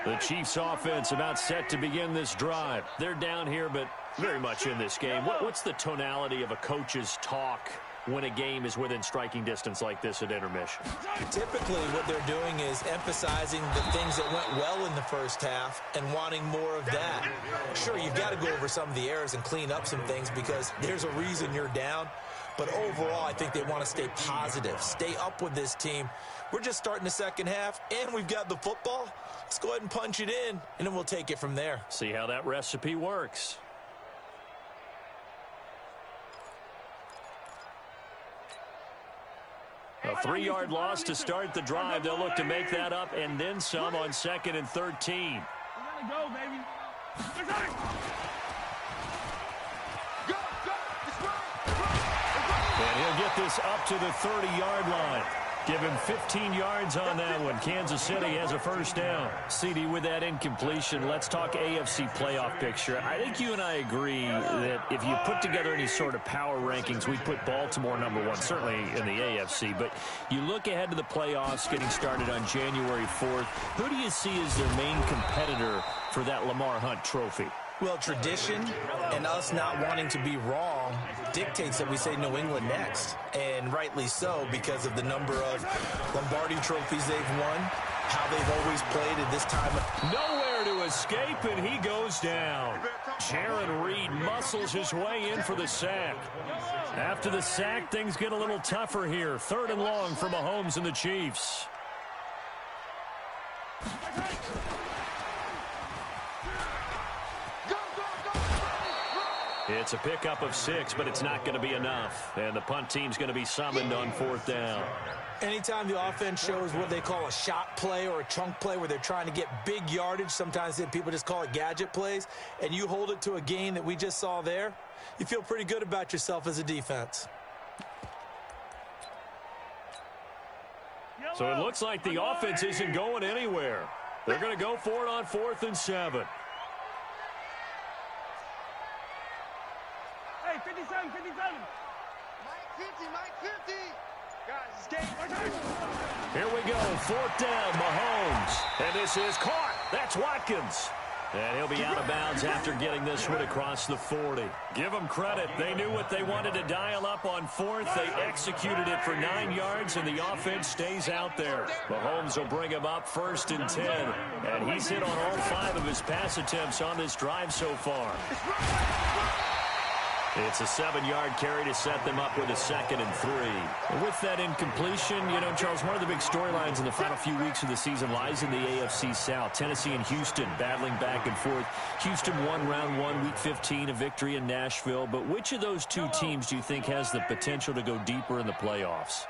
The Chiefs offense about set to begin this drive. They're down here, but very much in this game. What's the tonality of a coach's talk when a game is within striking distance like this at intermission? Typically, what they're doing is emphasizing the things that went well in the first half and wanting more of that. Sure, you've got to go over some of the errors and clean up some things because there's a reason you're down. But overall, I think they want to stay positive, stay up with this team. We're just starting the second half, and we've got the football. Let's go ahead and punch it in, and then we'll take it from there. See how that recipe works. A 3-yard loss to start the drive. They'll look to make that up and then some on 2nd and 13. We gotta go, baby. And he'll get this up to the 30-yard line. Give him 15 yards on that one. Kansas City has a first down. CD, with that incompletion, let's talk AFC playoff picture. I think you and I agree that if you put together any sort of power rankings, we'd put Baltimore #1, certainly in the AFC. But you look ahead to the playoffs getting started on January 4th. Who do you see as their main competitor for that Lamar Hunt trophy? Well, tradition and us not wanting to be wrong dictates that we say New England next. And rightly so, because of the number of Lombardi trophies they've won, how they've always played at this time. Nowhere to escape, and he goes down. Jaron Reed muscles his way in for the sack. After the sack, things get a little tougher here. 3rd and long for Mahomes and the Chiefs. It's a pickup of 6, but it's not going to be enough. And the punt team's going to be summoned on 4th down. Anytime the offense shows what they call a shot play or a chunk play where they're trying to get big yardage, sometimes people just call it gadget plays, and you hold it to a gain that we just saw there, you feel pretty good about yourself as a defense. So it looks like the offense isn't going anywhere. They're going to go for it on 4th and 7. Hey, 57, 57. Mike 50. Guys, escape. Here we go, 4th down, Mahomes. And this is caught. That's Watkins. And he'll be out of bounds after getting this one across the 40. Give them credit. They knew what they wanted to dial up on 4th. They executed it for 9 yards, and the offense stays out there. Mahomes will bring him up 1st and 10. And he's hit on all 5 of his pass attempts on this drive so far. It's a 7-yard carry to set them up with a 2nd and 3. And with that incompletion, you know, Charles, one of the big storylines in the final few weeks of the season lies in the AFC South. Tennessee and Houston battling back and forth. Houston won round 1, week 15, a victory in Nashville. But which of those two teams do you think has the potential to go deeper in the playoffs?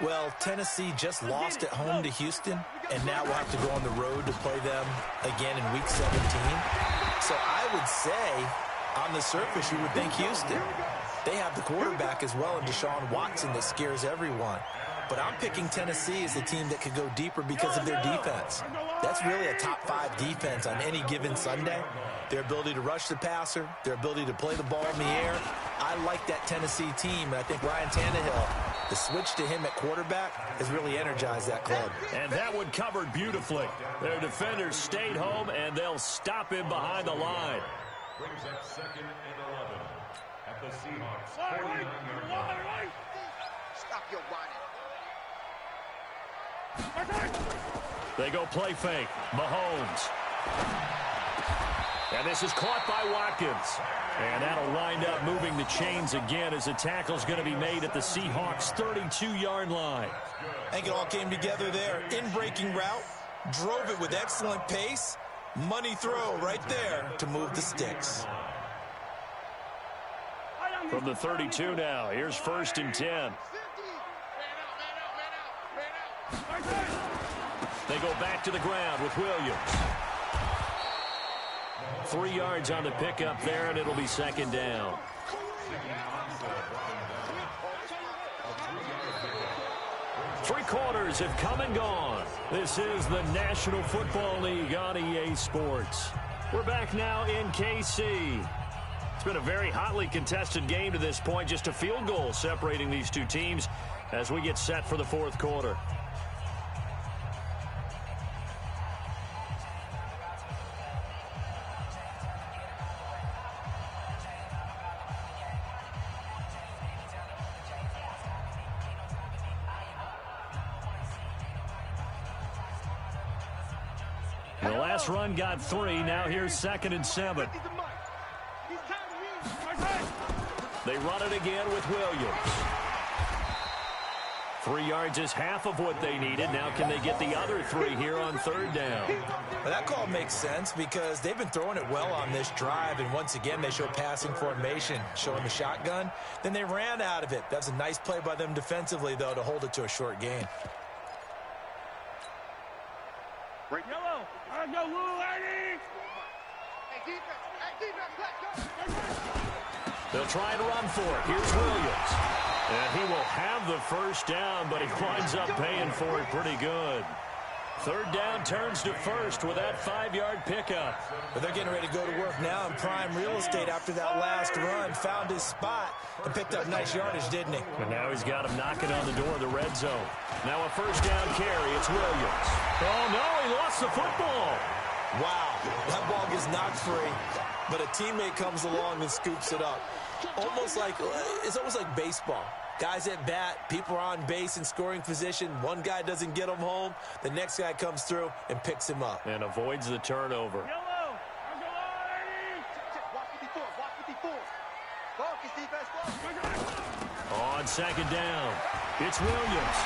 Well, Tennessee just lost at home to Houston, and now we'll have to go on the road to play them again in week 17. So I would say, on the surface, you would think Houston. They have the quarterback as well in Deshaun Watson that scares everyone. But I'm picking Tennessee as the team that could go deeper because of their defense. That's really a top 5 defense on any given Sunday. Their ability to rush the passer, their ability to play the ball in the air. I like that Tennessee team, and I think Ryan Tannehill, the switch to him at quarterback, has really energized that club. And that one covered beautifully. Their defenders stayed home, and they'll stop him behind the line. Brings up 2nd and 11 at the Seahawks 49-yard line. Stop your whining. They go play fake. Mahomes. And this is caught by Watkins. And that'll wind up moving the chains again as the tackle's going to be made at the Seahawks 32-yard line. I think it all came together there. In-breaking route, drove it with excellent pace. Money throw right there to move the sticks. From the 32 now, here's 1st and 10. They go back to the ground with Williams. 3 yards on the pickup there, and it'll be 2nd down. Three quarters have come and gone. This is the National Football League on EA Sports. We're back now in KC. It's been a very hotly contested game to this point. Just a field goal separating these two teams as we get set for the 4th quarter. The last run got 3. Now here's 2nd and 7. They run it again with Williams. 3 yards is half of what they needed. Now can they get the other 3 here on 3rd down? Well, that call makes sense because they've been throwing it well on this drive, and once again they show passing formation, showing the shotgun. Then they ran out of it. That's a nice play by them defensively, though, to hold it to a short gain. Yellow. All right, go, little lady. Hey, defense. Hey, defense. Let's go. They'll try and run for it. Here's Williams. And he will have the first down, but he winds up paying for it pretty good. 3rd down turns to 1st with that 5-yard pickup. But they're getting ready to go to work now in prime real estate after that last run. Found his spot and picked up nice yardage, didn't he? And now he's got him knocking on the door of the red zone. Now a 1st down carry. It's Williams. Oh, no, he lost the football. Wow, that ball gets knocked free, but a teammate comes along and scoops it up. It's almost like baseball. Guys at bat, people are on base in scoring position. One guy doesn't get him home. The next guy comes through and picks him up. And avoids the turnover. Yellow. Watch 54. Watch 54. Focus, defense. On 2nd down, it's Williams.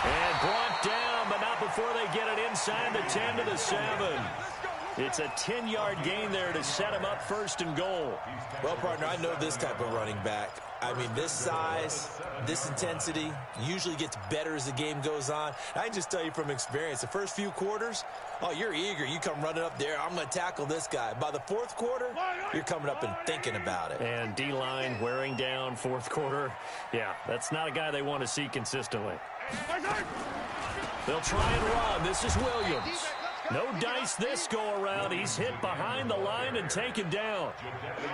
And brought down, but not before they get it inside the 10 to the 7. It's a 10-yard gain there to set him up 1st and goal. Well, partner, I know this type of running back. I mean, this size, this intensity usually gets better as the game goes on. I can just tell you from experience, the first few quarters, oh, you're eager. You come running up there, I'm going to tackle this guy. By the 4th quarter, you're coming up and thinking about it. And D-line wearing down 4th quarter. Yeah, that's not a guy they want to see consistently. They'll try and run. This is Williams. No dice this go-around. He's hit behind the line and taken down.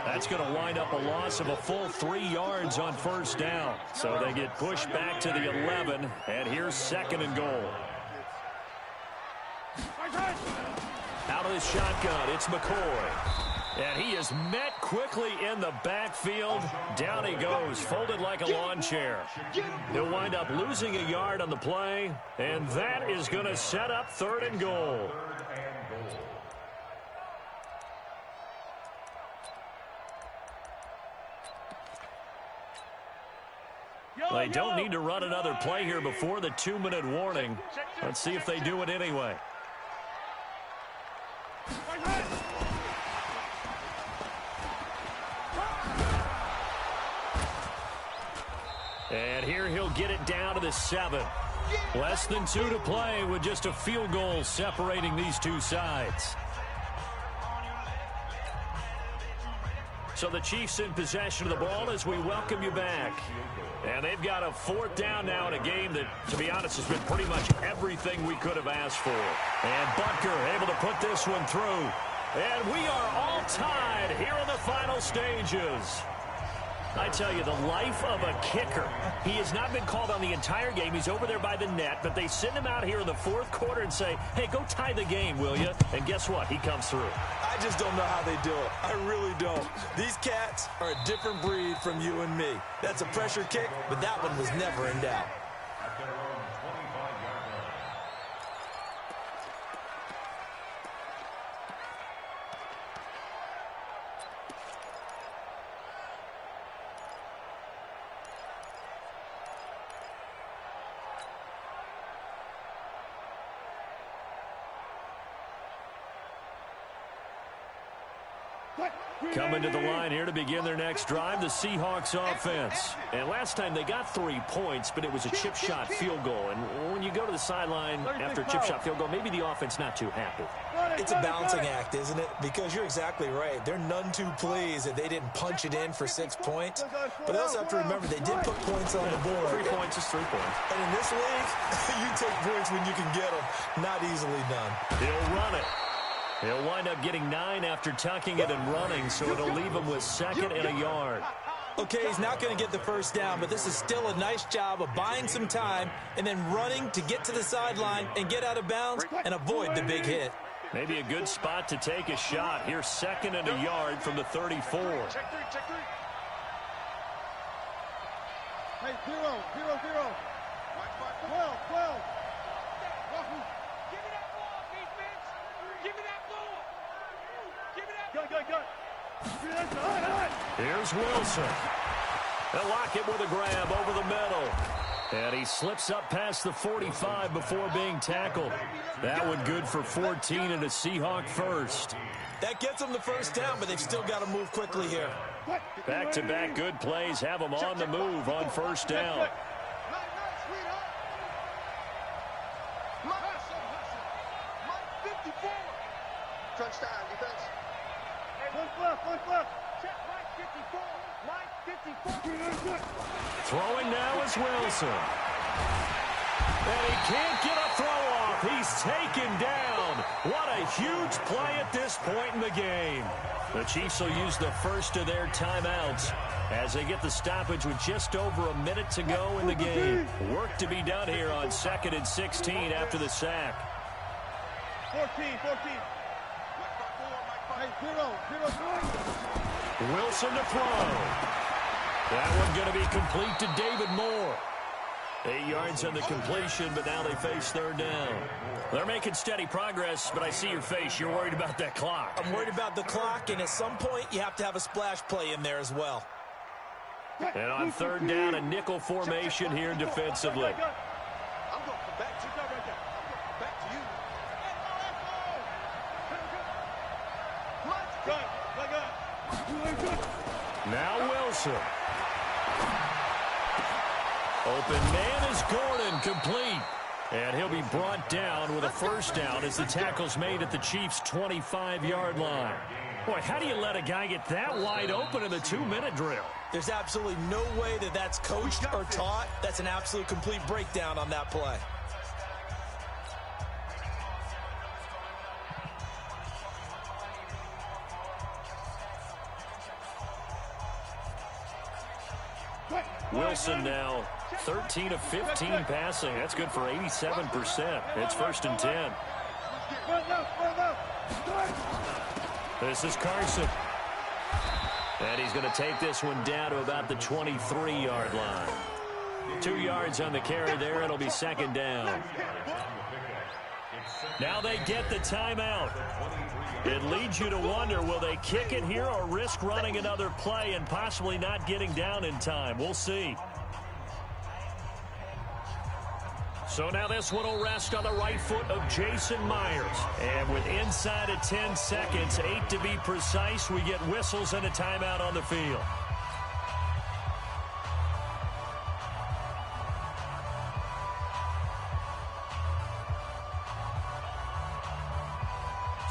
That's going to wind up a loss of a full 3 yards on 1st down. So they get pushed back to the 11, and here's 2nd and goal. Out of the shotgun, it's McCoy. And he is met quickly in the backfield. Down he goes, folded like a lawn chair. He'll wind up losing a yard on the play, and that is going to set up 3rd and goal. They don't need to run another play here before the 2-minute warning. Let's see if they do it anyway. And here he'll get it down to the 7. Less than 2 to play with just a field goal separating these two sides. So the Chiefs in possession of the ball as we welcome you back. And they've got a 4th down now in a game that, to be honest, has been pretty much everything we could have asked for. And Butker able to put this one through. And we are all tied here in the final stages. I tell you, the life of a kicker. He has not been called on the entire game. He's over there by the net, but they send him out here in the 4th quarter and say, hey, go tie the game, will you? And guess what? He comes through. I just don't know how they do it. I really don't. These cats are a different breed from you and me. That's a pressure kick, but that one was never in doubt. Coming to the line here to begin their next drive, the Seahawks offense. And last time they got 3 points, but it was a chip shot field goal. And when you go to the sideline after a chip shot field goal, maybe the offense not too happy. It's a balancing act, isn't it? Because you're exactly right. They're none too pleased that they didn't punch it in for 6 points. But they also have to remember they did put points on the board. 3 points is 3 points. And in this league, you take points when you can get them. Not easily done. He'll run it. He'll wind up getting 9 after tucking it and running, so it'll leave him with 2nd and a yard. Okay, he's not going to get the 1st down, but this is still a nice job of buying some time and then running to get to the sideline and get out of bounds and avoid the big hit. Maybe a good spot to take a shot. Here's 2nd and a yard from the 34. Check 3, check 3. Hey, 0, 0, 0. 12, 12. Give me that ball, defense. Give me that ball. Give me that. Go. Here's Wilson. They'll lock it with a grab over the middle. And he slips up past the 45 before being tackled. That one good for 14 and a Seahawk first. That gets them the first down, but they've still got to move quickly here. Back-to-back good plays have them on the move on first down. Touchdown, defense. One left. Check line 54. Throwing now is Wilson. And he can't get a throw off. He's taken down. What a huge play at this point in the game. The Chiefs will use the first of their timeouts as they get the stoppage with just over a minute to go in the game. Work to be done here on 2nd and 16 after the sack. 14. Wilson to throw. That one going to be complete to David Moore. 8 yards on the completion, but now they face third down. They're making steady progress, but I see your face. You're worried about that clock. I'm worried about the clock, and at some point, you have to have a splash play in there as well. And on third down, a nickel formation here defensively. I'm going back to you. Now Wilson. Open man is Gordon, complete. And he'll be brought down with a first down as the tackle's made at the Chiefs' 25-yard line. Boy, how do you let a guy get that wide open in the 2-minute drill? There's absolutely no way that that's coached or taught. That's an absolute complete breakdown on that play. Wilson now 13 of 15 passing. That's good for 87%. It's 1st and 10. This is Carson. And he's going to take this one down to about the 23-yard line. 2 yards on the carry there. It'll be 2nd down. Now they get the timeout. It leads you to wonder, will they kick it here or risk running another play and possibly not getting down in time? We'll see. So now this one will rest on the right foot of Jason Myers. And with inside of 10 seconds, 8 to be precise, we get whistles and a timeout on the field.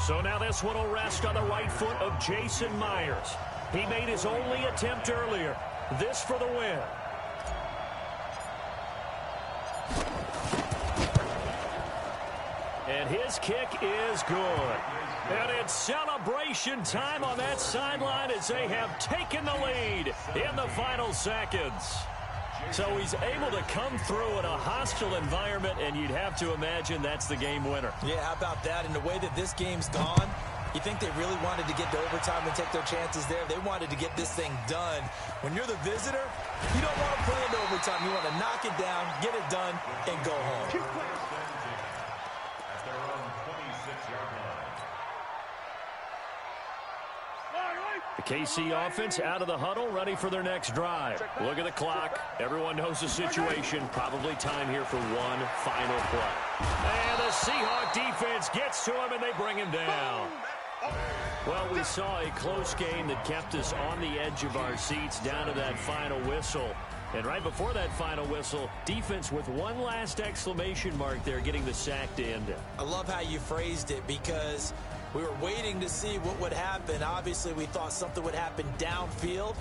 So now this one will rest on the right foot of Jason Myers. He made his only attempt earlier. This for the win. And his kick is good. And it's celebration time on that sideline as they have taken the lead in the final seconds. So he's able to come through in a hostile environment, and you'd have to imagine that's the game winner. Yeah, how about that? And the way that this game's gone, you think they really wanted to get to overtime and take their chances there. They wanted to get this thing done. When you're the visitor, you don't want to play into overtime. You want to knock it down, get it done, and go home. The KC offense out of the huddle, ready for their next drive. Look at the clock. Everyone knows the situation. Probably time here for one final play. And the Seahawk defense gets to him, and they bring him down. Well, we saw a close game that kept us on the edge of our seats down to that final whistle. And right before that final whistle, defense with one last exclamation mark there, getting the sack to end it. I love how you phrased it, because we were waiting to see what would happen. Obviously, we thought something would happen downfield.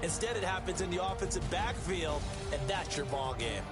Instead, it happens in the offensive backfield, and that's your ball game.